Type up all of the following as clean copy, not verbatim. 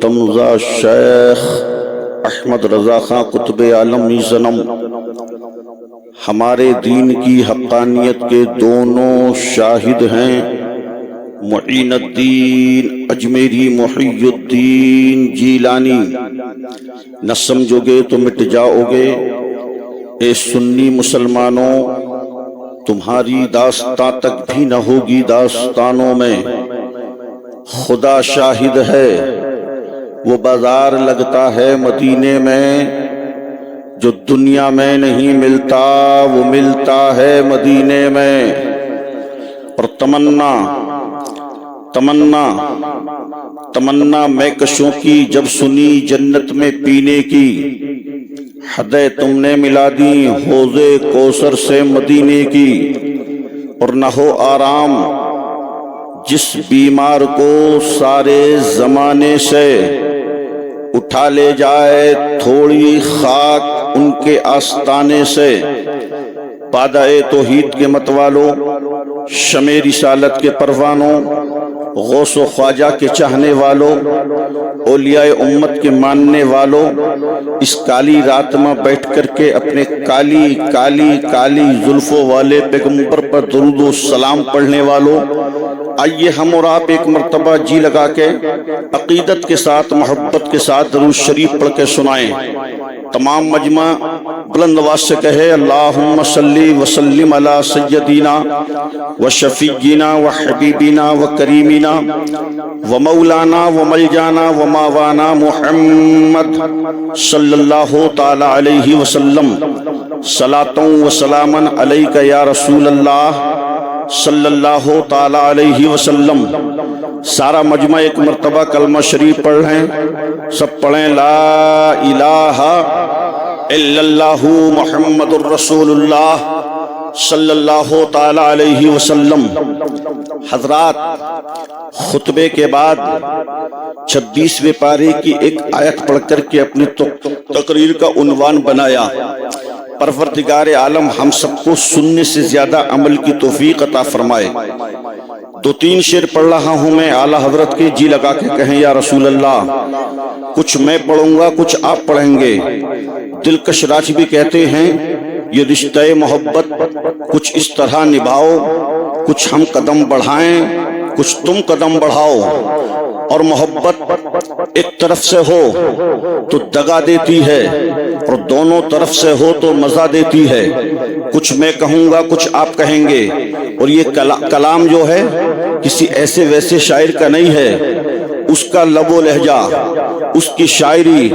تمزا شیخ احمد رضا خان قطب عالم زنم ہمارے دین کی حقانیت کے دونوں شاہد ہیں، معین الدین اجمیری محی الدین جیلانی۔ نہ سمجھو گے تو مٹ جاؤ گے، اے سنی مسلمانوں، تمہاری داستاں تک بھی نہ ہوگی داستانوں میں۔ خدا شاہد ہے، وہ بازار لگتا ہے مدینے میں، جو دنیا میں نہیں ملتا وہ ملتا ہے مدینے میں۔ اور تمنا میں کشوں کی جب سنی جنت میں پینے کی، حدیں تم نے ملا دی حوضے کوثر سے مدینے کی۔ اور نہ ہو آرام جس بیمار کو سارے زمانے سے، اٹھا لے جائے تھوڑی خاک ان کے آستانے سے۔ پادائے توحید کے متوالوں، شمع رسالت کے پروانوں، غوث و خواجہ کے چاہنے والوں، اولیاء امت کے ماننے والوں، اس کالی رات میں بیٹھ کر کے اپنے کالی کالی کالی زلفوں والے پیغمبر پر درود و سلام پڑھنے والوں، آئیے ہم اور آپ ایک مرتبہ جی لگا کے عقیدت کے ساتھ محبت کے ساتھ درود شریف پڑھ کے سنائیں۔ تمام مجمع بلند آواز سے کہے اللہم صلی وسلم علی سیدنا و شفیعنا و حبیبنا و کریمنا و مولانا و ملجانا و ماوانا محمد صلی اللہ تعالی علیہ وسلم۔ صلاۃ و سلاما علیک یا رسول اللہ صلی اللہ تعالی علیہ وسلم۔ سارا مجمع ایک مرتبہ کلمہ شریف پڑھ رہے ہیں، سب پڑھیں لا الہ الا اللہ محمد الرسول اللہ صلی اللہ تعالی علیہ وسلم۔ حضرات، خطبے کے بعد 26ویں پارے کی ایک آیت پڑھ کر کے اپنی تقریر کا عنوان بنایا، پروردگار عالم ہم سب کو سننے سے زیادہ عمل کی توفیق عطا فرمائے۔ 2-3 شعر پڑھ رہا ہوں میں، اعلیٰ حضرت کے جی لگا کے کہیں یا رسول اللہ۔ کچھ میں پڑھوں گا، کچھ آپ پڑھیں گے۔ دلکش راج بھی کہتے ہیں یہ رشتہ محبت کچھ اس طرح نبھاؤ، کچھ ہم قدم بڑھائیں کچھ تم قدم بڑھاؤ۔ اور محبت ایک طرف سے ہو تو دغا دیتی ہے، اور دونوں طرف سے ہو تو مزہ دیتی ہے۔ کچھ میں کہوں گا، کچھ آپ کہیں گے۔ اور یہ کلام جو ہے کسی ایسے ویسے شاعر کا نہیں ہے، اس کا لب و لہجہ، اس کی شاعری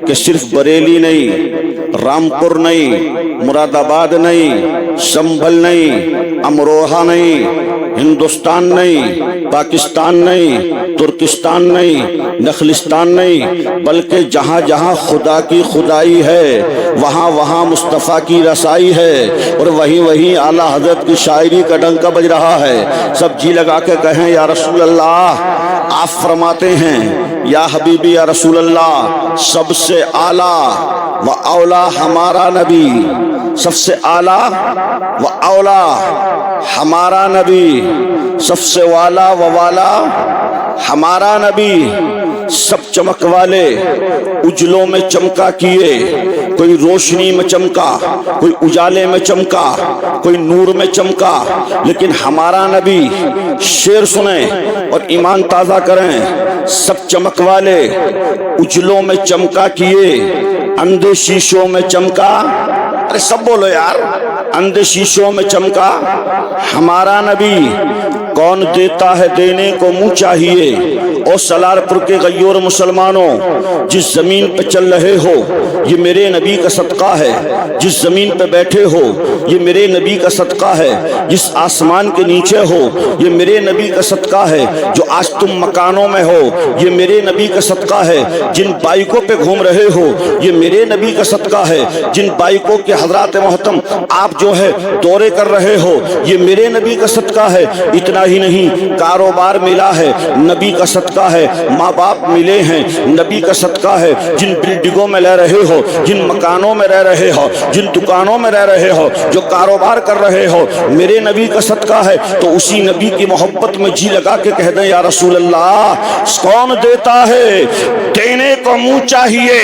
کہ صرف بریلی نہیں، رامپور نہیں، مراد آباد نہیں، سنبھل نہیں، امروہہ نہیں، ہندوستان نہیں، پاکستان نہیں، ترکستان نہیں، نخلستان نہیں، بلکہ جہاں جہاں خدا کی خدائی ہے وہاں وہاں مصطفیٰ کی رسائی ہے، اور وہیں اعلیٰ حضرت کی شاعری کا ڈنکا بج رہا ہے۔ سب جی لگا کے کہیں یا رسول اللہ۔ آپ فرماتے ہیں یا حبیبی یا رسول اللہ، سب سے اعلیٰ و اولا ہمارا نبی، سب سے اعلیٰ و اولا ہمارا نبی، سب سے والا و والا ہمارا نبی۔ سب چمک والے اجلوں میں چمکا کیے، کوئی روشنی میں چمکا، کوئی اجالے میں چمکا، کوئی نور میں چمکا، لیکن ہمارا نبی، شعر سنیں اور ایمان تازہ کریں۔ سب چمک والے اجلوں میں چمکا کیے، اندھے شیشوں میں چمکا، ارے سب بولو یار، اندھے شیشوں میں چمکا ہمارا نبی۔ کون دیتا ہے دینے کو منہ چاہیے، او سلار پور کے غیور مسلمانوں، جس زمین پہ چل رہے ہو یہ میرے نبی کا صدقہ ہے، جس زمین پہ بیٹھے ہو یہ میرے نبی کا صدقہ ہے، جس آسمان کے نیچے ہو یہ میرے نبی کا صدقہ ہے، جو آج تم مکانوں میں ہو یہ میرے نبی کا صدقہ ہے، جن بائکوں پہ گھوم رہے ہو یہ میرے نبی کا صدقہ ہے، جن بائکوں کے حضرات محترم آپ جو ہے دورے کر رہے ہو یہ میرے نبی کا صدقہ ہے۔ اتنا ہی نہیں، کاروبار ملا ہے نبی کا صدقہ صدقہ ہے، ماں باپ ملے ہیں نبی کا صدقہ ہے، جن بلڈنگوں میں رہ رہے ہو، جن مکانوں میں رہ رہے ہو، جن دکانوں میں رہ رہے ہو، جو کاروبار کر رہے ہو، میرے نبی کا صدقہ ہے۔ تو اسی نبی کی محبت میں جی لگا کے کہہ دیں یا رسول اللہ، کون دیتا ہے دینے کو منہ چاہیے،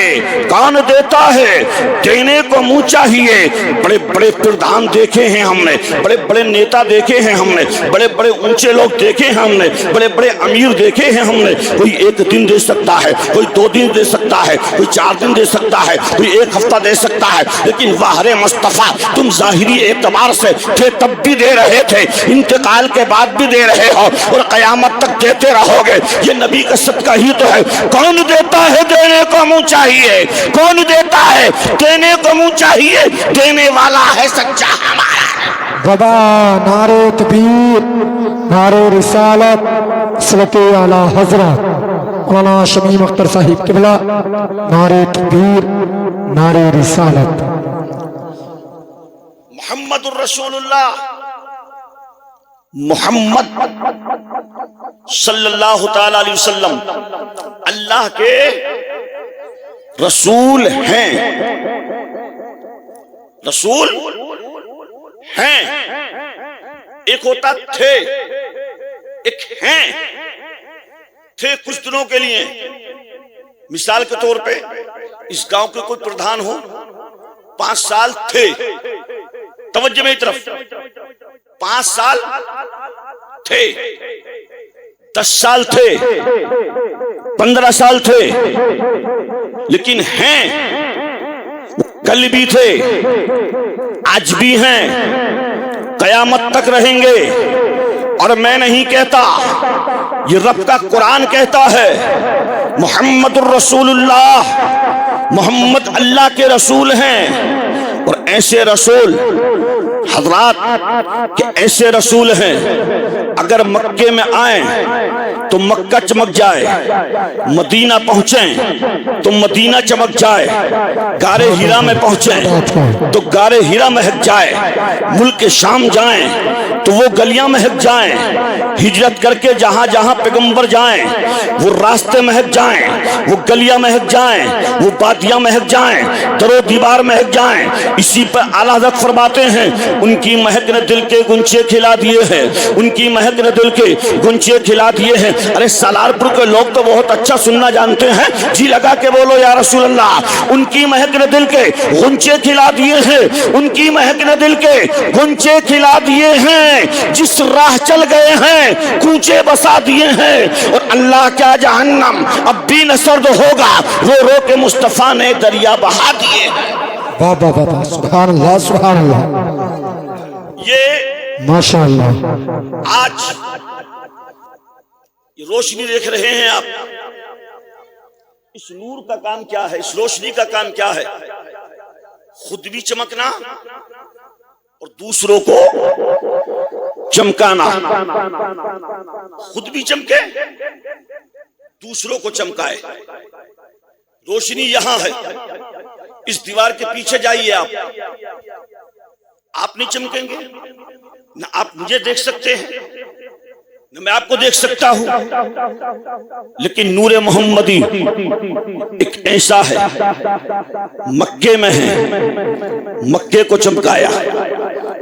کون دیتا ہے دینے کو منہ چاہیے۔ بڑے بڑے پردھان دیکھے ہیں ہم نے، بڑے بڑے نیتا دیکھے ہیں ہم نے، بڑے بڑے اونچے لوگ دیکھے ہیں ہم نے، بڑے بڑے امیر دیکھے ہیں ہم نے۔ کوئی 1 دن دے سکتا ہے، کوئی 2 دن دے سکتا ہے، کوئی 4 دن دے سکتا ہے، کوئی 1 ہفتہ دے سکتا ہے، لیکن واہر مصطفیٰ تم ظاہری اعتبار سے تھے تب بھی دے رہے تھے، انتقال کے بعد بھی دے رہے ہو اور قیامت تک دیتے رہو گے۔ یہ نبی کا صدقہ ہی تو ہے۔ کون دیتا ہے دینے کو منہ چاہیے، کون دیتا ہے دینے کو منہ چاہیے، دینے والا ہے سچا ہمارا۔ بابا نعرہ تکبیر، نعرہ رسالت، صلوات علی حضرت مولانا شمیم اختر صاحب قبلہ، نعرہ تکبیر، نعرہ رسالت۔ محمد الرسول اللہ، محمد صلی اللہ تعالی علیہ وسلم اللہ کے رسول ہیں، رسول ہیں۔ ایک ہوتا تھے، ایک ہیں۔ تھے کچھ دنوں کے لیے، مثال کے طور پہ اس گاؤں کے کوئی پردھان ہو، 5 سال تھے، توجہ میری طرف، 5 سال تھے، 10 سال تھے، 15 سال تھے، لیکن ہیں، کل بھی تھے، آج بھی ہیں، قیامت تک رہیں گے۔ اور میں نہیں کہتا، یہ رب کا قرآن کہتا ہے، محمد الرسول اللہ، محمد اللہ کے رسول ہیں۔ اور ایسے رسول حضرات کہ ایسے رسول ہیں اگر مکے میں آئیں تو مکہ چمک جائے، مدینہ پہنچیں تو مدینہ چمک جائے، غار ہیرا میں پہنچیں تو غار ہیرا مہک جائے، ملک شام جائیں تو وہ گلیاں مہک جائیں، ہجرت کر کے جہاں جہاں پیغمبر جائیں وہ راستے مہک جائیں، وہ گلیاں مہک جائیں، وہ وادیاں مہک جائیں، در و دیوار مہک جائیں۔ اسی پر اعلیٰ حضرت فرماتے ہیں ان کی مہک نے دل کے گنچے کھلا دیے ہیں، ان کی مہک نے دل کے گنچے کھلا دیے ہیں۔ ارے سالار پور کے لوگ تو بہت اچھا سننا جانتے ہیں، جی لگا کے بولو یا رسول اللہ۔ ان کی مہک نے دل کے گنچے کھلا دیے ہیں، ان کی مہک نے دل کے گنچے کھلا دیے ہیں، جس راہ چل گئے ہیں کوچے بسا دیے ہیں۔ اور اللہ کیا جہنم اب بھی نہ سرد ہوگا، رو رو کے مصطفیٰ نے دریا بہا دیے ہیں۔ واہ واہ واہ، سبحان اللہ، سبحان اللہ، یہ ماشاء اللہ۔ آج یہ روشنی دیکھ رہے ہیں آپ، اس نور کا کام کیا ہے، اس روشنی کا کام کیا ہے؟ خود بھی چمکنا اور دوسروں کو چمکانا۔ خود بھی چمکے، دوسروں کو چمکائے۔ روشنی یہاں ہے، اس دیوار کے پیچھے جائیے آپ نہیں چمکیں گے، نہ آپ مجھے دیکھ سکتے ہیں نہ میں آپ کو دیکھ سکتا ہوں، لیکن نور محمدی ایک ایسا ہے، مکے میں ہے، مکے کو چمکایا،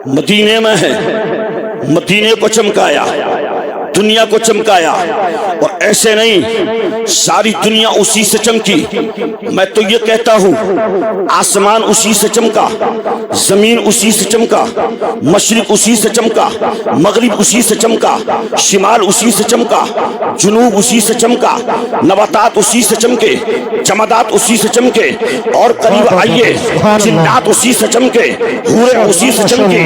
مدینے میں ہے، مدینے کو چمکایا، دنیا کو چمکایا۔ اور ایسے نہیں ساری دنیا اسی سے چمکی، میں تو یہ کہتا ہوں آسمان اسی سے چمکا، زمین اسی سے چمکا، مشرق اسی سے چمکا، مغرب اسی سے چمکا، شمال اسی سے چمکا، جنوب اسی سے چمکا، نباتات اسی سے چمکے، جمادات اسی سے چمکے، اور قریب آئیے جنات اسی سے چمکے، حوریں اسی سے چمکے،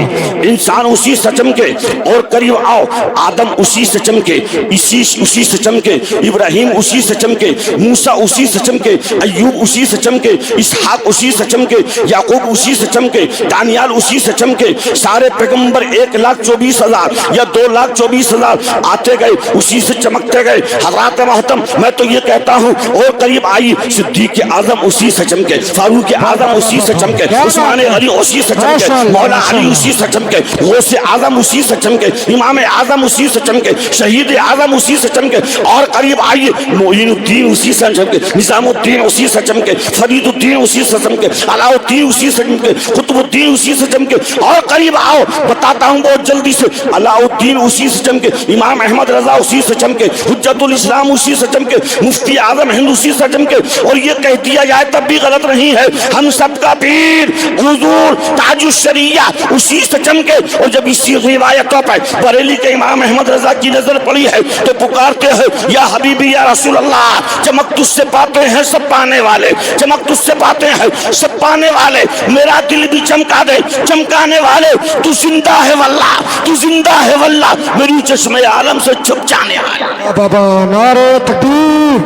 انسان اسی سے چمکے، اور قریب آؤ آدم اسی سے چمکے، اسی سے چمکے، ابراہیم اسی سے چمکے، موسیٰ اسی سے چمکے، ایوب اسی سے چمکے، اسحاق اسی سے چمکے، یعقوب اسی سے چمکے، دانیال اسی سے چمکے۔ سارے پیغمبر 1,24,000 یا 2,24,000 آتے گئے اسی سے چمکتے گئے۔ حضرات محترم میں تو یہ کہتا ہوں اور قریب آئی صدیق اعظم اسی سے چمکے، فاروق اعظم اسی سے چمکے، عثمان غنی اسی سے چمکے، مولا علی اسی سے چمکے، غوث اعظم اسی سے چمکے، امام اعظم اسی سے چمکے، شہید اعظم اسی سے چمکے۔ اور قریب آئیے معین الدین اسی سے چمکے, نظام الدین اسی سے چمکے, فرید الدین اسی سے چمکے, علاء الدین اسی سے چمکے, قطب الدین اسی سے چمکے. اور قریب آؤ بتاتا ہوں بہت جلدی سے, علاء الدین اسی سے چمکے, امام احمد رضا اسی سے چمکے, حجت الاسلام اسی سے چمکے, مفتی اعظم ہند اسی سے چمکے. اور یہ کہہ دیا جائے تب بھی غلط نہیں ہے, ہم سب کا پیر حضور تاج الشریعہ اسی سے چمکے. اور جب اسی روایتوں پر بریلی کے امام احمد رضا کی نظر پڑی ہے تو پکارتے ہیں یا حبیبی یا رسول اللہ, چمک تجھ سے پاتے ہیں سب پانے والے, چمک تجھ سے پاتے ہیں سب پانے والے, میرا دل بھی چمکا دے چمکانے والے, تو زندہ ہے واللہ, تو زندہ ہے واللہ, میری چشمے عالم سے چھپ جانے والا. بابا نعرہ تکبیر,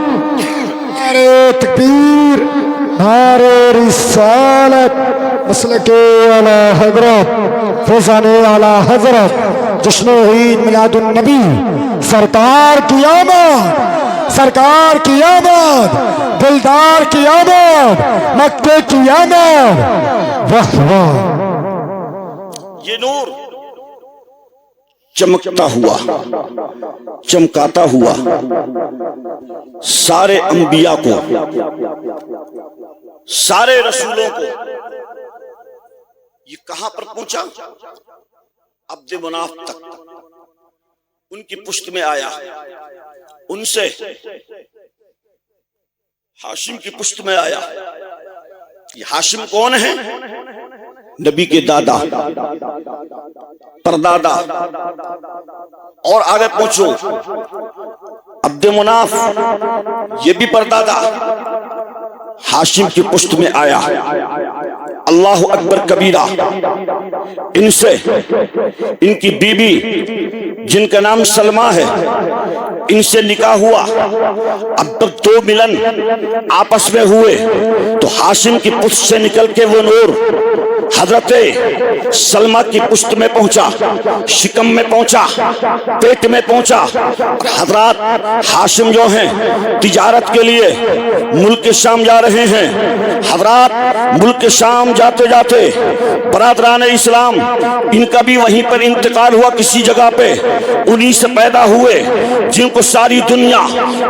نعرہ تکبیر, نعرہ رسالت, مسلک اعلی حضرت, فیضان اعلی حضرت, جشن عید میلاد النبی, سرکار کی آمد, سرکار کی آمد, دلدار کی آمد, مکے کی آمد. واہ واہ. یہ نور چمکتا ہوا چمکاتا ہوا سارے انبیاء کو, سارے رسولوں کو, یہ کہاں پر پہنچا؟ عبد مناف تک, ان کی پشت میں آیا, ان سے ہاشم کی پشت میں آیا. یہ ہاشم کون ہے؟ نبی کے دادا, پردادا. اور آگے پوچھو, عبد مناف یہ بھی پردادا, ہاشم کی پشت میں آیا. اللہ اکبر کبیرہ. ان سے ان کی بیوی جن کا نام سلمہ ہے, ان سے نکاح ہوا. اب تک دو ملن آپس میں ہوئے تو ہاشم کی پشت سے نکل کے وہ نور حضرت سلمہ کی پشت میں پہنچا, شکم میں پہنچا, پیٹ میں پہنچا. حضرات ہاشم جو ہیں تجارت کے لیے ملک شام جا رہے ہیں. حضرات ملک شام جاتے جاتے برادران اسلام ان کا بھی وہیں پر انتقال ہوا کسی جگہ پہ. انہی سے پیدا ہوئے جن کو ساری دنیا,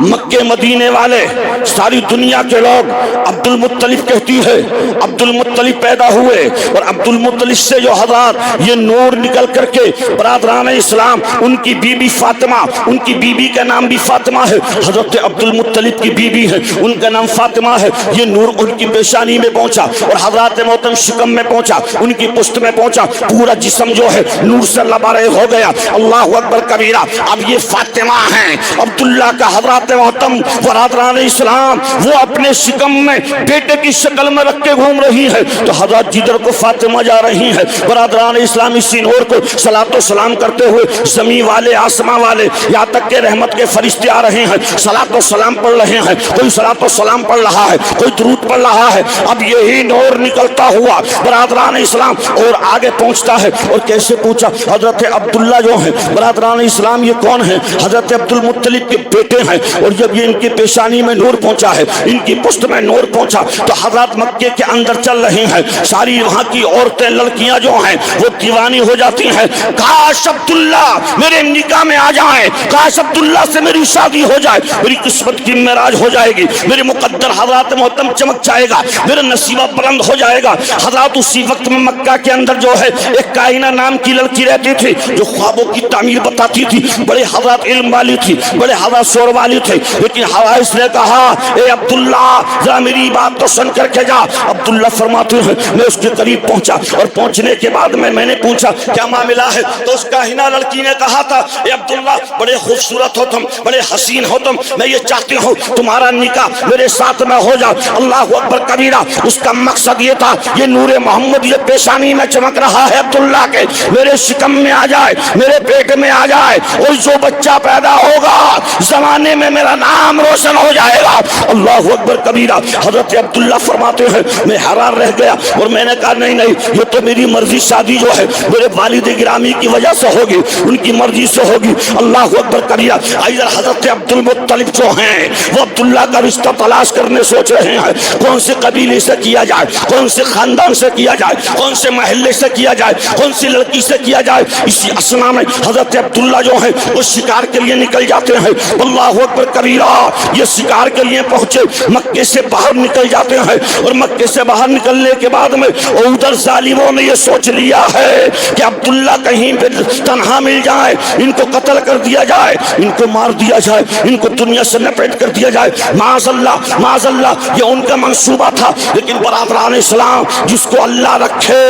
مکے مدینے والے, ساری دنیا کے لوگ عبد المطلب کہتی ہے. عبد المطلب پیدا ہوئے اور عبد المطلب سے جو حضرات یہ نور نکل کر کے برادران اسلام, ان کی بیوی فاطمہ, ان کی بیوی کا نام بھی فاطمہ ہے, حضرت عبد المطلب کی بیوی ہے, ان کا نام فاطمہ ہے. یہ نور ان کی پیشانی میں پہنچا اور حضرات محترم شکم میں پہنچا, ان کی پشت میں پہنچا. پورا جسم جو ہے نور سے لبریز ہو گیا. اللہ اکبر کبیرہ. اب یہ فاطمہ ہیں عبداللہ کا, حضرات محترم برادران اسلام وہ اپنے شکم میں بیٹے کی شکل میں رکھ کے گھوم رہی ہے. تو حضرات جدھر کو فاطمہ جا رہی ہے, برادران اسلام اسی نور کو صلاۃ و سلام کرتے ہوئے زمین والے, آسماں والے, یہاں تک کہ رحمت کے فرشتے آ رہے ہیں, صلاۃ و سلام پڑھ رہے ہیں. کوئی صلاۃ و سلام پڑھ رہا ہے, کوئی درود پڑھ رہا ہے. اب یہی نور نکلتا ہوا برادران اسلام اور آگے پہنچتا ہے. اور کیسے پوچھا؟ حضرت عبداللہ جو ہیں برادران اسلام یہ کون ہیں؟ حضرت عبد المطلب کے بیٹے ہیں. اور جب یہ ان کی پیشانی میں نور پہنچا ہے, ان کی پشت میں نور پہنچا, تو حضرات مکے کے اندر چل رہے ہیں. ساری وہاں کی عورتیں لڑکیاں جو ہیں وہ دیوانی ہو جاتی ہیں. کاش عبداللہ میرے نکاح میں آ جائیں, کاش عبداللہ سے میری شادی ہو جائے, میری قسمت کی معراج ہو جائے گی, میرے مقدر حضرات محترم چمک جائے گا, میرا نصیبہ بلند ہو جائے گا. حضرات اسی وقت میں مکہ کے اندر جو ہے ایک کائنہ نام کی لڑکی رہتی تھی جو خوابوں کی تعمیر بتاتی تھی. بڑے حضرات علم والی تھی, بڑے حضرات شور والی تھی. لیکن حوائس نے کہا اے عبداللہ ذرا میری بات تو سن کر کے جا. عبداللہ فرماتے ہیں میں اس کے قریب پہنچا اور پہنچنے کے بعد میں نے پوچھا کیا معاملہ ہے؟ تو اس کائنہ لڑکی نے کہا تھا اے عبداللہ بڑے خوبصورت ہو تم, بڑے حسین ہو تم, میں یہ چاہتی ہوں تمہارا نکاح میرے ساتھ میں ہو جائے. اللہ اکبر کبیرہ. اس کا مقصد یہ تھا یہ نور محمد یہ پیشانی میں چمک رہا ہے عبداللہ کے, میرے شکم میں آ جائے, میرے پیٹ میں آ جائے, اور جو بچہ پیدا ہوگا زمانے میں میرا نام روشن ہو جائے گا. اللہ اکبر کبیرہ. حضرت عبداللہ فرماتے ہیں میں حیران رہ گیا اور میں نے کہا نہیں نہیں نہیں یہ تو میری مرضی شادی جو ہے میرے والد گرامی کی وجہ سے ہوگی، ان کی مرضی سے ہوگی۔ اللہ اکبر کبیرہ۔ ادھر حضرت عبد المطلب جو ہیں وہ عبداللہ کا رشتہ تلاش کرنے سوچ رہے ہیں، کون سے قبیلے سے کیا جائے، کون سے خاندان سے کیا جائے، کون سے محلے سے کیا جائے، کون سی لڑکی سے کیا جائے۔ اسی اسنا میں حضرت عبداللہ جو ہیں وہ شکار کے لیے نکل جاتے ہیں۔ اللہ اکبر کبیرہ۔ یہ شکار کے لیے پہنچے، مکے سے باہر نکل جاتے ہیں، اور مکے سے باہر نکلنے کے بعد میں ادھر ظالموں نے یہ سوچ لیا ہے کہ عبداللہ کہیں پہ تنہا مل جائے، ان کو قتل کر دیا جائے، ان کو مار دیا جائے، ان کو دنیا سے لپیٹ کر دیا جائے۔ معاذ اللہ معاذ اللہ، یہ ان کا منصوبہ تھا۔ لیکن برادران اسلام، جس کو اللہ رکھے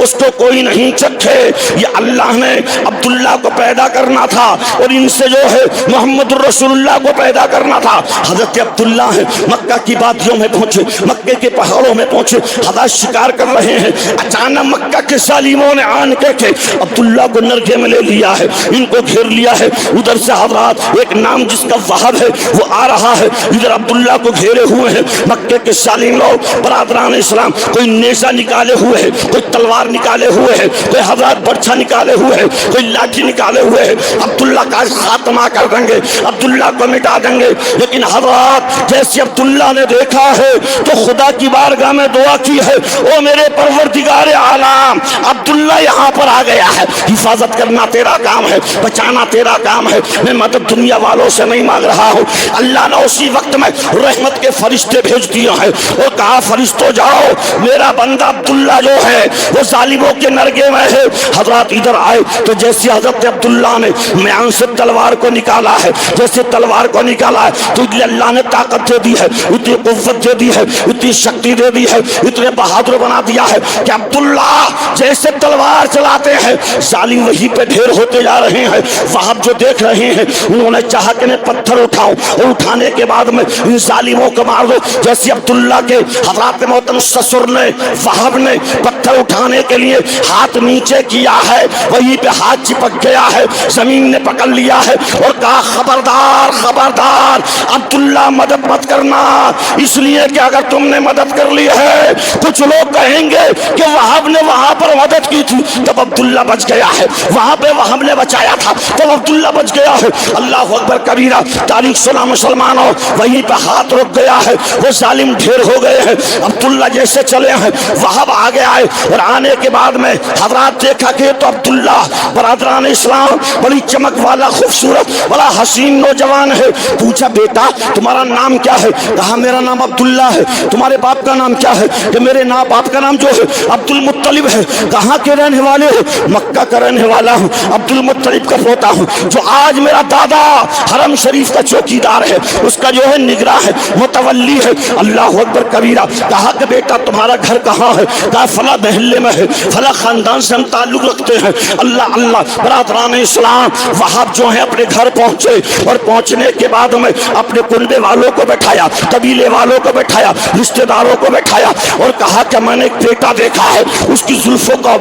اس کو کوئی نہیں چکھے۔ یہ اللہ نے عبداللہ کو پیدا کرنا تھا، اور ان سے جو ہے محمد الرسول اللہ کو پیدا کرنا تھا۔ حضرت عبداللہ ہیں مکہ کی وادیوں میں پہنچے، مکے کے پہاڑوں میں پہنچے، حضرت شکار کر رہے ہیں۔ اچانک مکہ کے ظالموں نے آن کے عبداللہ کو نرگے میں لے لیا ہے، ان کو گھیر لیا ہے۔ ادھر سے حضرات ایک نام جس کا وہب ہے وہ آ رہا ہے، ادھر عبداللہ کو گھیرے ہوئے ہیں مکے کے ظالم لوگ۔ برادران اسلام، کوئی نیزہ نکالے ہوئے ہے، کوئی تلوار نکالے ہوئے ہے، کوئی حضرات برچھا نکالے ہوئے ہے، کوئی لاٹھی نکالے ہوئے ہے۔ عبداللہ کا خاتمہ کر دیں گے، عبداللہ کو مٹا دیں گے۔ لیکن حضرات جیسے عبداللہ نے دیکھا ہے تو خدا کی بارگاہ میں دعا کی ہے، او میرے پروردگار عالم، عبداللہ یہاں پر آ گیا ہے، حفاظت کرنا تیرا کام ہے، بچانا تیرا کام ہے، میں مدد دنیا والوں سے نہیں مانگ رہا ہوں۔ اللہ نے اسی وقت میں رحمت کے فرشتے بھیج دیے ہیں اور کہا فرشتوں جاؤ، میرا بندہ عبداللہ جو ہے وہ ظالموں کے نرگے میں ہے۔ حضرات ادھر آئے تو جیسے حضرت عبداللہ نے میان سے تلوار کو نکالا ہے، جیسے تلوار کو نکالا ہے تو اللہ نے طاقت دے دی ہے، اتنی قوت دے دی ہے، اتنی شکتی دے دی ہے، اتنے بہادر بنا دیا ہے کہ عبداللہ جیسے تلوار چلاتے ہیں ظالم وہی پہ ڈھیر ہوتے جا رہے ہیں۔ وہاب جو دیکھ رہے ہیں انہوں نے چاہا کہ میں پتھر اٹھاؤں، اور اٹھانے کے بعد میں ان ظالموں کو مار دو۔ جیسے عبداللہ کے حضرات محترم سسر نے وہاب نے پتھر اٹھانے کے لیے ہاتھ نیچے کیا ہے، وہی پہ ہاتھ چپک گیا ہے، زمین نے پکڑ لیا ہے اور کہا خبردار خبردار عبداللہ مدد مت کرنا، اس لیے کہ اگر تم نے مدد کر لی ہے کچھ لوگ کہیں گے کہ وہاب نے وہاں پر مدد کی تھی تب عبداللہ بچ گیا ہے، وہاں پہ وہاب نے بچایا تھا تب عبداللہ بچ گیا ہے۔ اللہ اکبر کبیرہ۔ تاریخ سنا مسلمانوں، وہیں پہ ہاتھ رک گیا ہے، وہ ظالم ڈھیر ہو گئے ہیں۔ عبداللہ جیسے چلے ہیں وہاب آگے آئے، اور آنے کے بعد میں حضرات دیکھا کہ تو عبداللہ برادران اسلام بڑی چمک والا خوبصورت بڑا حسین نوجوان ہے۔ پوچھا بیٹا تمہارا نام کیا ہے؟ کہا میرا نام عبداللہ ہے۔ تمہارے باپ کا نام کیا ہے؟ کہ میرے باپ کا نام جو ہے عبد المطلب ہے۔ کہاں کے رہنے والے ہو؟ مکہ کا رہنے والا ہوں، عبد المطلب کا پوتا ہوں، جو آج میرا دادا حرم شریف کا چوکیدار ہے، اس کا جو ہے نگراں ہے، متولی ہے۔ اللہ اکبر کبیرہ۔ کہا کہ بیٹا تمہارا گھر کہاں ہے؟ کہا فلاں محلے میں ہے، فلاں خاندان سے ہم تعلق رکھتے ہیں۔ اللہ اللہ۔ برادران اسلام، وہاب جو ہے اپنے گھر پہنچے، اور پہنچنے کے بعد میں اپنے کنبے والوں کو بٹھایا، قبیلے والوں کو بٹھایا، رشتہ داروں کو بٹھایا، اور کہا کہ میں نے ایک بیٹا دیکھا ہے، اس کی زلفوں کا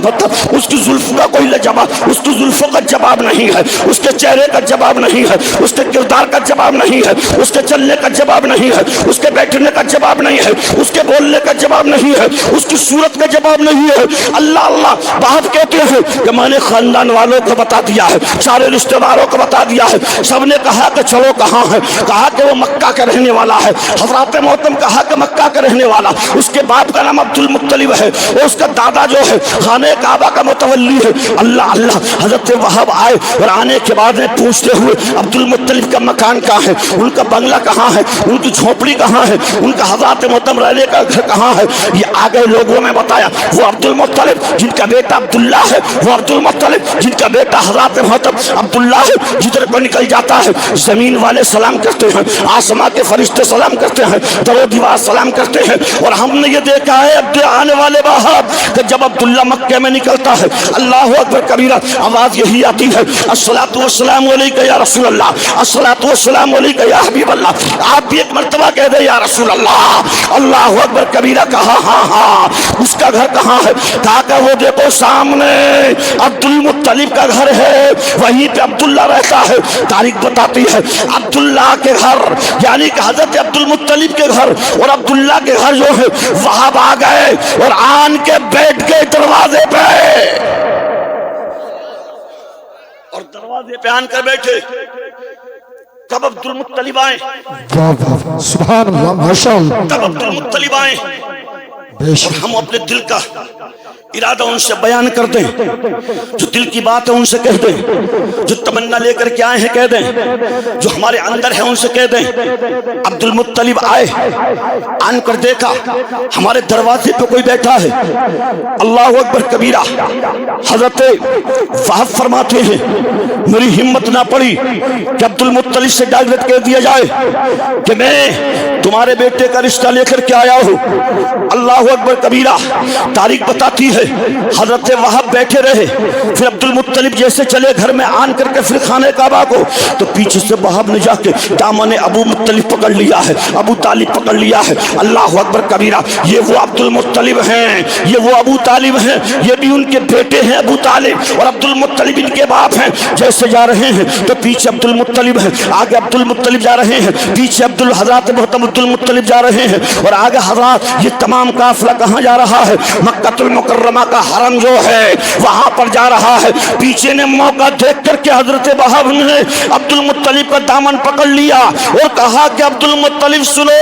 اس کی زلفوں کا کوئی جواب، اس کی زلفوں کا جواب نہیں ہے، اس کے چہرے کا جواب نہیں ہے، اس کے کردار کا جواب نہیں ہے، اس کے چلنے کا جواب نہیں ہے، اس کے بیٹھنے کا جواب نہیں ہے، اس کے بولنے کا جواب نہیں ہے، اس کی صورت کا جواب نہیں ہے۔ اللہ اللہ۔ باپ کہتے ہیں کہ میں نے خاندان والوں کو بتا دیا ہے، سارے رشتہ داروں کو بتا دیا ہے، سب نے کہا کہ چلو کہاں ہے؟ کہا کہ وہ مکہ کا رہنے والا ہے۔ حضرات محترم کہا کہ مکہ کا رہنے والا، اس کے باپ کا نام عبد المطلب ہے، اور اس کا دادا جو ہے خانہ کعبہ کا متولی ہے۔ اللہ اللہ۔ حضرت وہاب آئے، اور آنے کے بعد میں پوچھتے ہوئے عبد المطلب کا مکان کہاں ہے، ان کا بنگلہ کہاں ہے، ان کی جھونپڑی کہاں ہے، ان کا حضرات محترم رہنے کا گھر کہاں ہے؟ یہ آگے لوگوں نے بتایا وہ عبد المطلب جن کا بیٹا عبداللہ ہے، وہ عبد المطلب جن کا بیٹا حضرات محترم عبداللہ ہے، جدھر کو نکل جاتا ہے زمین والے سلام کرتے ہیں، آسمان کے فرشتے سلام کرتے ہیں، در و دیوار سلام کرتے ہیں۔ اور ہم نے یہ دیکھا ہے اب آنے والے وہاب کہ جب عبداللہ مکہ میں نکلتا ہے، اللہ اکبر کبیرہ، آواز یہی آتی ہے الصلاۃ والسلام علیکہ یا رسول اللہ، الصلاۃ والسلام علیکہ یا حبیب اللہ۔ آپ بھی ایک مرتبہ کہہ دیں یا رسول اللہ۔ اللہ اکبر کبیرہ۔ کہا ہاں ہاں، اس کا گھر کہاں ہے؟ کہا کہ وہ دیکھو سامنے عبد المطلب کا گھر ہے، وہیں پہ عبداللہ رہتا ہے۔ تاریخ بتاتی ہے عبداللہ کے گھر یعنی کہ حضرت عبد المطلب کے گھر اور عبداللہ کے گھر جو ہے وہاب آ گئے، اور آنے آن کے بیٹھ گئے دروازے پہ، اور دروازے پہ آن کر بیٹھے۔ تب عبد المطلب آئے، واہ واہ سبحان اللہ ماشاء اللہ تب عبد المطلب آئے، بے اور شک ہم اپنے دل کا ارادہ ان سے بیان کر دیں، جو دل کی بات ہے ان سے کہہ دیں، جو تمنا لے کر کے آئے ہیں کہہ دیں، جو ہمارے اندر ہے ان سے کہہ دیں۔ عبد المطلب آئے، آن کر دیکھا ہمارے دروازے پہ کوئی بیٹھا ہے۔ اللہ اکبر کبیرہ۔ حضرت وہب فرماتے ہیں میری ہمت نہ پڑی کہ عبد المطلب سے ڈائریکٹ کہہ دیا جائے کہ میں تمہارے بیٹے کا رشتہ لے کر کے آیا ہوں۔ اللہ اکبر کبیرہ۔ تاریخ بتاتی ہے حضرت وہب بیٹھے رہے، پھر عبد المطلب جیسے چلے گھر میں آن کر کے پھر خانہ کعبہ کو، تو پیچھے سے وہب نے جا کے دامن ابو مطلب پکڑ لیا ہے، ابو طالب پکڑ لیا ہے۔ اللہ اکبر کبیرہ۔ یہ وہ عبد المطلب ہیں، یہ وہ ابو طالب ہیں، یہ بھی ان کے بیٹے ہیں ابو طالب، اور عبد المطلب ان کے باپ ہیں۔ جیسے جا رہے ہیں تو پیچھے عبد المطلب ہیں، آگے عبد المطلب جا رہے ہیں، پیچھے حضرت محترم عبد المطلب جا رہے ہیں، اور آگے حضرات یہ تمام قافلہ کہاں جا رہا ہے؟ مکہ المکرمہ کا حرم جو ہے وہاں پر جا رہا ہے۔ پیچھے نے موقع دیکھ کر کے حضرت وہب نے عبد المطلب کا دامن پکڑ لیا اور کہا کہ عبد المطلب سنو،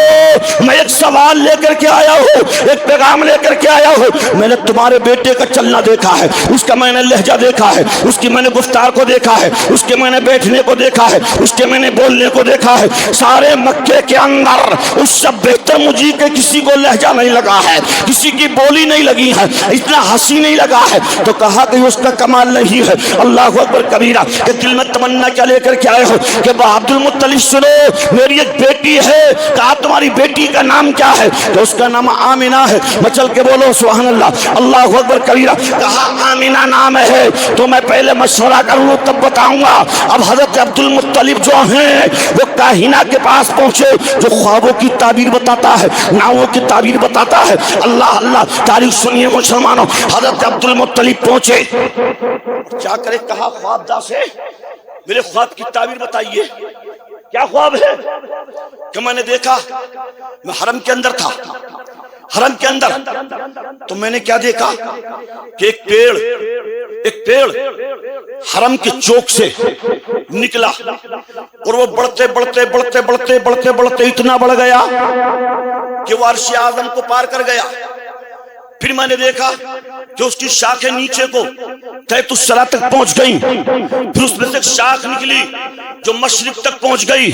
میں ایک سوال لے کر کے آیا ہوں، ایک پیغام لے کر کے آیا ہوں۔ میں نے تمہارے بیٹے کا چلنا دیکھا ہے، اس کا میں نے لہجہ دیکھا ہے، اس کی میں نے گفتار کو دیکھا ہے، اس کے میں نے بیٹھنے کو دیکھا ہے، اس کے میں نے بولنے کو دیکھا ہے۔ سارے مکے کے اندر اس سے بہتر مجھے کہ کسی کو لہجہ نہیں لگا ہے، کسی کی بولی نہیں لگی ہے، اتنا ہنسی نہیں لگا ہے۔ تو کہا کہ اس کا کمال نہیں ہے۔ اللہ اکبر کبیرہ۔ کہ دل میں تمنا کیا لے کر کے آئے ہو؟ کہ عبد المطلب سنو، میری ایک بیٹی ہے۔ کہا تمہاری بیٹی کا نام کیا ہے؟ تو اس کا نام آمینہ ہے۔ مچل کے بولو سبحان اللہ۔ اللہ اکبر کبیرہ۔ کہا آمینہ نام ہے تو میں پہلے مشورہ کر لوں تب بتاؤں گا۔ اب حضرت عبد المطلب جو ہیں وہ کاہنہ کے پاس پہنچے جو خوابوں کی تعبیر بتاتا ہے، ناؤں کی تعبیر بتاتا ہے۔ اللہ اللہ، تاریخ سنیے مسلمانوں۔ حضرت عبد المطلب پہنچے، کیا کرے؟ کہا خوابدہ سے میرے خواب کی تعبیر بتائیے، کیا خواب ہے؟ کہ میں نے دیکھا، میں حرم کے اندر تھا، حرم کے اندر، تو میں نے کیا دیکھا کہ ایک پیڑ حرم کے چوک سے نکلا، اور وہ بڑھتے بڑھتے بڑھتے بڑھتے بڑھتے بڑھتے اتنا بڑھ گیا کہ وہ عرش اعظم کو پار کر گیا۔ پھر میں نے دیکھا کہ اس کی شاخیں نیچے کو تحت الثری تک پہنچ گئی، پھر اس میں سے ایک شاخ نکلی جو مشرق تک پہنچ گئی،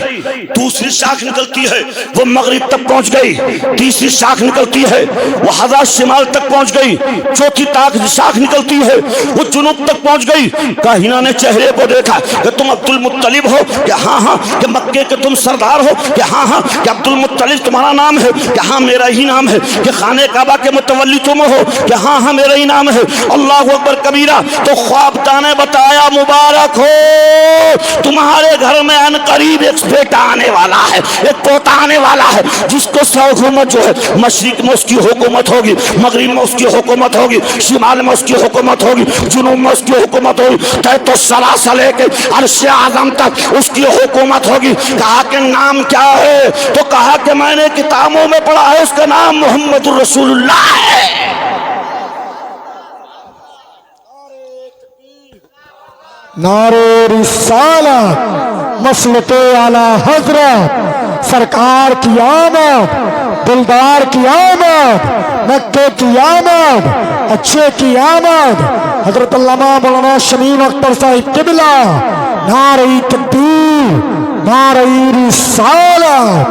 دوسری شاخ نکلتی ہے وہ مغرب تک پہنچ گئی، تیسری شاخ نکلتی ہے وہ حضرات شمال تک پہنچ گئی، چوتھی شاخ نکلتی ہے وہ جنوب تک پہنچ گئی۔ کاہنہ نے چہرے کو دیکھا کہ تم عبد المطلب ہو؟ کہ ہاں ہاں۔ کہ مکے کے تم سردار ہو؟ کہ ہاں ہاں۔ کہ عبد المطلب تمہارا نام ہے؟ کہ ہاں میرا ہی نام ہے۔ کہ خانہ کعبہ کے متولی تم ہو؟ کہ ہاں ہاں میرا ہی نام ہے۔ اللہ اکبر کبیرہ۔ تو خوابدہ نے بتایا مبارک ہو، تمہارے گھر میں ان قریب ایک بیٹا آنے والا ہے، ایک پوتا آنے والا ہے، جس کو سو حکومت جو ہے، مشرق میں اس کی حکومت ہوگی، مغرب میں اس کی حکومت ہوگی، شمال میں اس کی حکومت ہوگی، جنوب میں اس کی حکومت ہوگی، تحت الثری سے لے کے عرش اعظم تک اس کی حکومت ہوگی۔ کہا کہ نام کیا ہے؟ تو کہا کہ میں نے کتابوں میں پڑھا ہے اس کا نام محمد الرسول اللہ ہے۔ نعرہ رسالت، مسلط اعلی حضرت، سرکار کی آمد، دلدار کی آمد، مکے کی آمد، اچھے کی آمد، حضرت علامہ مولانا شمیم اختر صاحب قبلہ، نعرہ تکبیر، نعرہ رسالت۔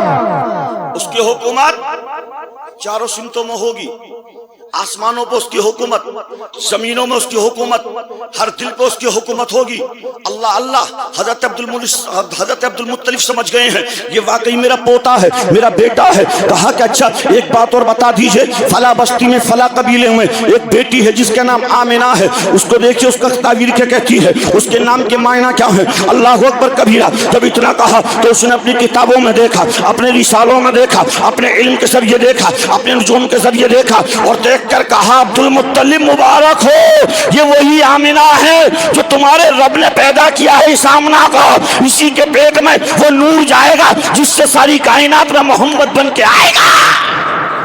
اس کی حکومت چاروں سمتوں میں ہوگی، آسمانوں پہ اس کی حکومت، زمینوں میں اس کی حکومت، ہر دل پہ اس کی حکومت ہوگی۔ اللہ اللہ۔ حضرت عبد المطلب سمجھ گئے ہیں یہ واقعی میرا پوتا ہے، میرا بیٹا ہے۔ کہا کہ اچھا ایک بات اور بتا دیجئے، فلاں بستی میں فلاں قبیلے میں ایک بیٹی ہے جس کا نام آمینہ ہے، اس کو دیکھیے اس کا تعبیر کیا کہتی ہے، اس کے نام کے معنی کیا ہے۔ اللہ اکبر کبیرہ۔ جب اتنا کہا تو اس نے اپنی کتابوں میں دیکھا، اپنے رسالوں میں دیکھا، اپنے علم کے ذریعے دیکھا، اپنے نجوم کے ذریعے دیکھا، اور دیکھ کر کہا عبد المطلب مبارک ہو، یہ وہی آمینہ ہے جو تمہارے رب نے پیدا کیا ہے اس آمنہ کو، اسی کے پیٹ میں وہ نور جائے گا جس سے ساری کائنات میں محمد بن کے آئے گا۔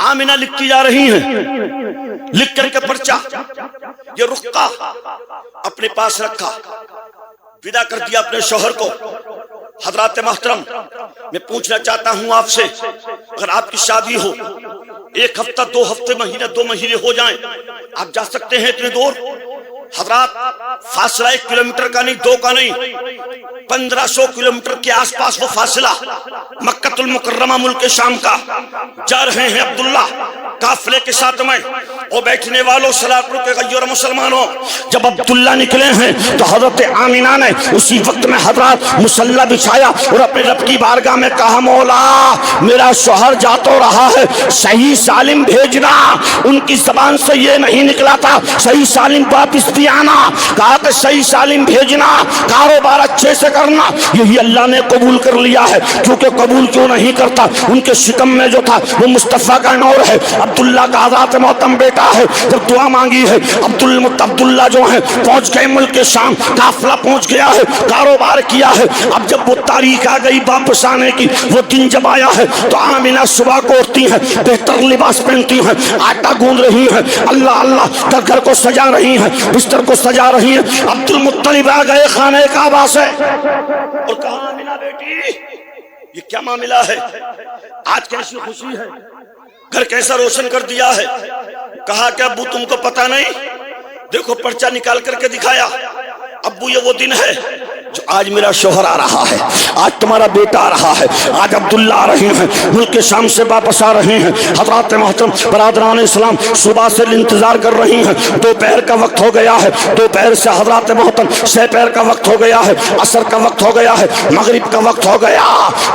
آمنہ لکھتی جا رہی ہیں، لکھ کر کے پرچہ یہ رقہ اپنے پاس رکھا، ودا کر دیا اپنے شوہر کو۔ حضرات محترم، میں پوچھنا چاہتا ہوں آپ سے، اگر آپ کی شادی ہو، 1 ہفتہ 2 ہفتے مہینہ 2 مہینے ہو جائیں، آپ جا سکتے ہیں اتنے دور؟ حضرات فاصلہ 1 کلومیٹر کا نہیں، 2 کا نہیں، 1500 کلومیٹر کے آس پاس وہ فاصلہ، مکہ المکرمہ ملک شام کا۔ جا رہے ہیں عبداللہ قافلے کے ساتھ میں، اور بیٹھنے والوں صلاۃ کے غیر مسلمانوں، جب عبداللہ نکلے ہیں تو حضرت آمینہ نے اسی وقت میں حضرات مصلی بچھایا اور اپنے رب کی بارگاہ میں کہا، مولا میرا شوہر جا تو رہا ہے، صحیح سالم بھیجنا۔ ان کی زبان سے یہ نہیں نکلا تھا صحیح سالم واپس بھی آنا، کہا کہ صحیح سالم بھیجنا، کاروبار اچھے سے کرنا۔ یہی اللہ نے قبول کر لیا ہے، کیونکہ قبول کیوں نہیں کرتا؟ ان کے شکم میں جو تھا وہ مصطفیٰ کا نور ہے، عبداللہ کا حضرات محترم بیٹا ہے۔ جب دعا مانگی ہے عبداللہ جو ہے پہنچ گئے ملک شام، قافلہ پہنچ گیا ہے، کاروبار کیا ہے۔ اب جب وہ تاریخ آ گئی واپس آنے کی، وہ دن جب آیا ہے تو آمینہ صبح کو اٹھتی ہیں، بہتر لباس پہنتی ہیں، آٹا گوندھ رہی ہیں، اللہ اللہ گھر کو سجا رہی ہیں، بستر کو سجا رہی ہیں۔ عبد المطلب آ گئے خانہ کعبہ سے اور کہا، آمینہ بیٹی یہ کیا معاملہ ہے؟ آج کیسی خوشی ہے، گھر کیسا روشن کر دیا ہے؟ کہا کہ ابو تم کو پتہ نہیں، دیکھو پرچہ نکال کر کے دکھایا، ابو یہ وہ دن ہے جو آج میرا شوہر آ رہا ہے، آج تمہارا بیٹا آ رہا ہے، آج عبداللہ آ رہے ہیں، ملک شام سے واپس آ رہے ہیں۔ حضرات محترم برادران اسلام صبح سے انتظار کر رہی ہیں، دوپہر کا وقت ہو گیا ہے، دوپہر سے حضرات محترم سحر کا وقت ہو گیا ہے، عصر کا وقت ہو گیا ہے، مغرب کا وقت ہو گیا۔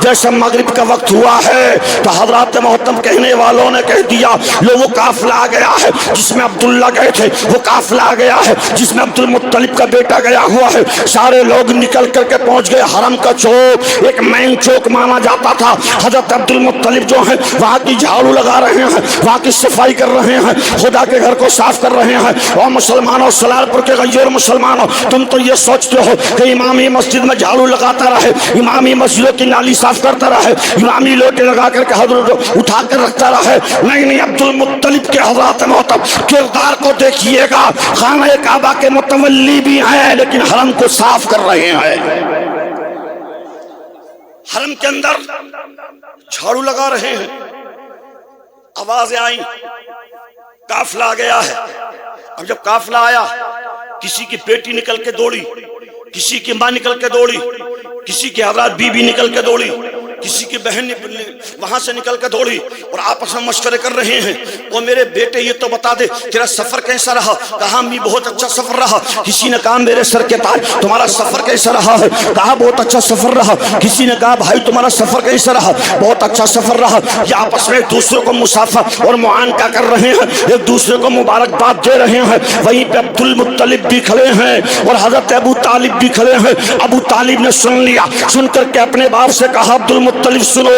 جیسے مغرب کا وقت ہوا ہے تو حضرات محترم کہنے والوں نے کہہ دیا، لو وہ قافلہ آ گیا ہے جس میں عبداللہ گئے تھے، وہ قافلہ آ گیا ہے جس میں عبد المطلب کا بیٹا گیا ہوا ہے۔ سارے لوگ نکل کر کے پہنچ گئے حرم کا چوک، ایک مین چوک مانا جاتا تھا۔ حضرت عبد المطلب جو ہیں وہاں کی جھاڑو لگا رہے ہیں، وہاں کی صفائی کر رہے ہیں، خدا کے گھر کو صاف کر رہے ہیں۔ اور مسلمانوں سلال پور کے غیر مسلمانوں، تم تو یہ سوچتے ہو کہ امامی مسجد میں جھاڑو لگاتا رہے، امامی مسجدوں کی نالی صاف کرتا رہے، امامی لوٹے لگا کر کے حضرت اٹھا کر رکھتا رہے۔ نہیں، عبد المطلب کے حضرات محترم کردار کو دیکھیے گا، خانہ کعبہ کے متولی بھی ہیں لیکن حرم کو صاف کر رہے ہیں۔ حرم کے اندر جھاڑو لگا رہے ہیں، آوازیں آئیں، قافلہ آ گیا ہے۔ اب جب قافلہ آیا، کسی کی بیٹی نکل کے دوڑی، کسی کی ماں نکل کے دوڑی، کسی کی حضرات بیوی نکل کے دوڑی، کسی کی بہن وہاں سے نکل کے دوڑی اور آپس میں مشورے کر رہے ہیں، وہ میرے بیٹے یہ تو بتا دے تیرا سفر کیسا رہا؟ کہا امی بہت اچھا سفر رہا۔ کسی نے کہا میرے سر کے تاج تمہارا سفر کیسا رہا ہے؟ کہا بہت اچھا سفر رہا۔ کسی نے کہا بھائی تمہارا سفر کیسا رہا؟ بہت اچھا سفر رہا۔ یہ آپس میں ایک دوسرے کو مسافہ اور معانقہ کر رہے ہیں، ایک دوسرے کو مبارکباد دے رہے ہیں۔ وہیں پہ عبد المطلب بھی کھڑے ہیں اور حضرت ابو طالب بھی کھڑے ہیں۔ ابو طالب نے سن لیا، سن کر کے اپنے باپ سے کہا عبد المطلب سنو،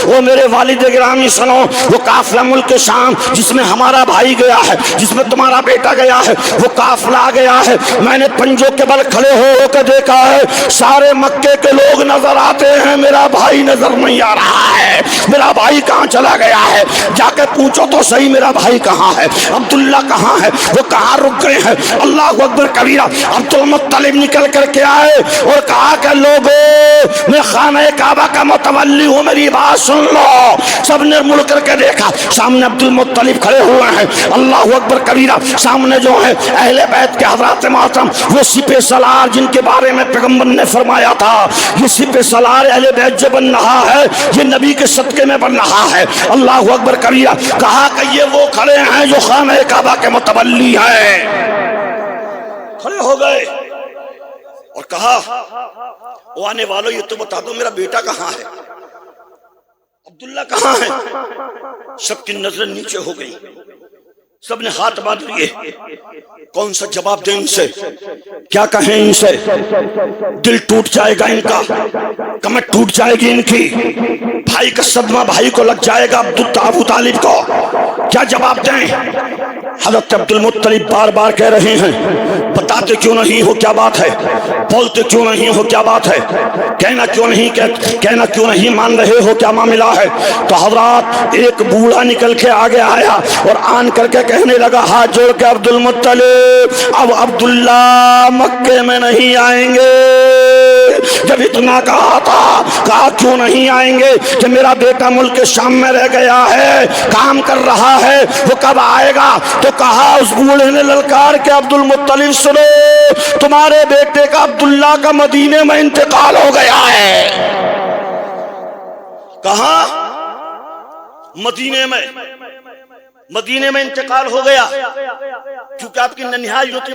وہ میرے والد گرامی سنو، وہ قافلہ ملک شام جس میں ہمارا بھائی گیا ہے، جس میں تمہارا بیٹا گیا ہے، وہ قافلہ آ گیا ہے۔ میں نے پنجوں کے بل کھڑے ہو کے دیکھا ہے، سارے مکے کے لوگ نظر آتے ہیں، میرا بھائی نظر نہیں آ رہا ہے۔ میرا بھائی کہاں چلا گیا ہے؟ جا کے پوچھو تو صحیح میرا بھائی کہاں ہے، عبداللہ کہاں ہے، وہ کہاں رک گئے ہیں؟ اللہ اکبر کبیرہ۔ عبد المطلب نکل کر کے آئے اور کہا کہ لوگوں میں خانہ کعبہ کا متولی ہوں، میری بات سن لو۔ سب نے مڑ کر کے دیکھا، سامنے عبد المطلب کھڑے ہوئے ہیں۔ اللہ اکبر کبیرہ۔ سامنے جو ہے اہل بیت کے حضرات محترم، وہ سپہ سالار جن کے بارے میں پیغمبر نے فرمایا تھا یہ سپہ سالار اہل بیت جو بن رہا ہے یہ نبی کے صدقے میں بن رہا ہے۔ اللہ اکبر کبیرہ۔ کہا کہ یہ وہ کھڑے ہیں جو خانہ کعبہ کے متولی ہیں۔ کھڑے ہو گئے اور کہا وہ آنے والوں یہ تو بتا دو میرا بیٹا کہاں ہے، عبداللہ کہاں ہے؟ سب کی نظریں نیچے ہو گئی، سب نے ہاتھ باندھ لیے، کون سا جواب دیں ان سے، کیا کہیں ان سے؟ دل ٹوٹ جائے گا ان کا، کمر ٹوٹ جائے گی ان کی، بھائی کا صدمہ بھائی کو لگ جائے گا ابو طالب کو، کیا جواب دیں؟ حضرت عبد المطلب بار بار کہہ رہے ہیں بتاتے کیوں نہیں ہو کیا بات ہے؟ بولتے کیوں نہیں ہو کیا بات ہے؟ کہنا کیوں نہیں مان رہے ہو کیا معاملہ ہے؟ تو حضرات ایک بوڑھا نکل کے آگے آیا اور آن کر کے کہنے لگا ہاتھ جوڑ کے عبد المطلب اب عبداللہ مکے میں نہیں آئیں گے۔ جب اتنا کہا تھا، کہا کیوں نہیں آئیں گے کہ میرا بیٹا ملک شام میں رہ گیا ہے، کام کر رہا ہے، وہ کب آئے گا؟ تو کہا اس بوڑھے نے للکار کے عبد المطلب سنو، تمہارے بیٹے کا عبداللہ کا مدینے میں انتقال ہو گیا ہے۔ کہاں؟ مدینے میں انتقال ہو گیا، کیونکہ آپ کی ننہال جو تھی